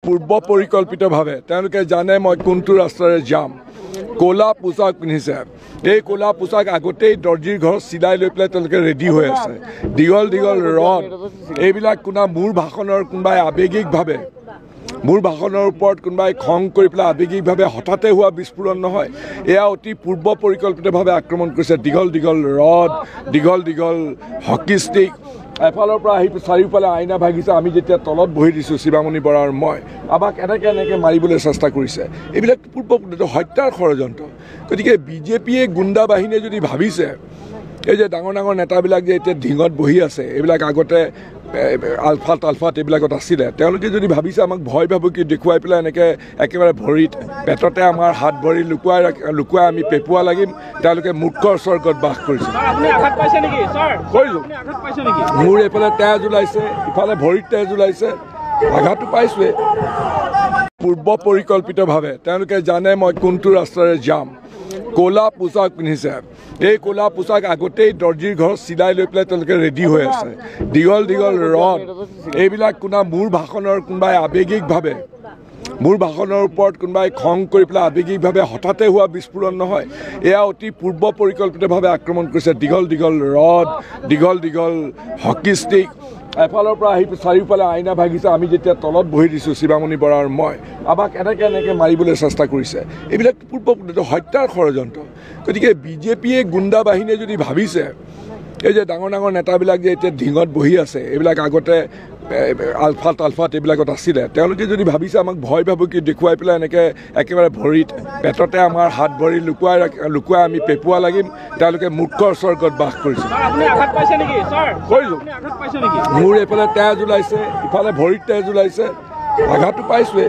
পূৰ্ব পৰিকল্পিতভাৱে তেওঁলোকে জানে মই কোনটো ৰাস্তাৰে যাম ক'লা পোছাক পিন্ধিছে এই ক'লা পোছাক আগতেই দৰ্জীৰ ঘৰত চিলাই লৈ পেলাই তেওঁলোকে ৰেডি হৈ আছে দীঘল দীঘল ৰড এইবিলাক কোনা মোৰ ভাষণৰ কোনোবাই আৱেগিকভাৱে মোৰ ভাষণৰ ওপৰত কোনোবাই খং কৰি পেলাই আৱেগিকভাৱে হঠাতে হোৱা বিস্ফোৰণ নহয় এয়া অতি পূৰ্ব পৰিকল্পিতভাৱে আক্ৰমণ কৰিছে দীঘল দীঘল ৰড দীঘল দীঘল হকি ষ্টিক এফালৰ পৰা আহি চাৰিওফালে আইনা ভাগিছে আমি যেতিয়া তলত বহি দিছোঁ শিৱামণি বৰা আৰু মই আমাক এনেকৈ মাৰিবলৈ চেষ্টা কৰিছে এইবিলাক পূৰ্ব হত্যাৰ ষড়যন্ত্ৰ গতিকে বিজেপিয়ে গুণ্ডা বাহিনীয়ে যদি ভাবিছে এই যে ডাঙৰ ডাঙৰ নেতাবিলাক যে এতিয়া ঢিঙত বহি আছে এইবিলাক আগতে আলফাত এইবিলাকত আছিলে তেওঁলোকে যদি ভাবিছে আমাক ভয় ভাবুকি দেখুৱাই পেলাই এনেকৈ একেবাৰে ভৰিত পেটতে আমাৰ হাত ভৰি লুকুৱাই আমি পেপুৱা লাগিম তেওঁলোকে মূৰ্খৰ স্বৰ্গত বাস কৰিছে মোৰ এইফালে তেজ ওলাইছে ইফালে ভৰিত তেজ ওলাইছে আঘাতটো পাইছোৱে পূৰ্ব পৰিকল্পিতভাৱে তেওঁলোকে জানে মই কোনটো ৰাস্তাৰে যাম ক'লা পোছাক পিন্ধিছে এই ক'লা পোছাক আগতেই দৰ্জীৰ ঘৰত চিলাই লৈ পেলাই তেওঁলোকে ৰেডি হৈ আছে দীঘল দীঘল ৰড এইবিলাক কোনা মোৰ ভাষণৰ কোনোবাই আৱেগিকভাৱে মোৰ ভাষণৰ ওপৰত কোনোবাই খং কৰি পেলাই আৱেগিকভাৱে হঠাতে হোৱা বিস্ফোৰণ নহয় এয়া অতি পূৰ্ব পৰিকল্পিতভাৱে আক্ৰমণ কৰিছে দীঘল দীঘল ৰড দীঘল দীঘল হকি ষ্টিক এফালৰ পৰা আহি চাৰিওফালে আইনা ভাগিছে আমি যেতিয়া তলত বহি দিছোঁ শিৱামণি বৰা আৰু মই আমাক এনেকৈ মাৰিবলৈ চেষ্টা কৰিছে এইবিলাক পূৰ্ব হত্যাৰ ষড়যন্ত্ৰ গতিকে বিজেপিয়ে গুণ্ডা বাহিনীয়ে যদি ভাবিছে এই যে ডাঙৰ ডাঙৰ নেতাবিলাক যে এতিয়া ঢিঙত বহি আছে এইবিলাক আগতে আলফাত এইবিলাকত আছিলে তেওঁলোকে যদি ভাবিছে আমাক ভয় ভাবুকি দেখুৱাই পেলাই এনেকৈ একেবাৰে ভৰিত পেটতে আমাৰ হাত ভৰি লুকুৱাই আমি পেপুৱা লাগিম তেওঁলোকে মূৰ্খৰ স্বৰ্গত বাস কৰিছে মোৰ এইফালে তেজ ওলাইছে ইফালে ভৰিত তেজ ওলাইছে আঘাতটো পাইছোৱে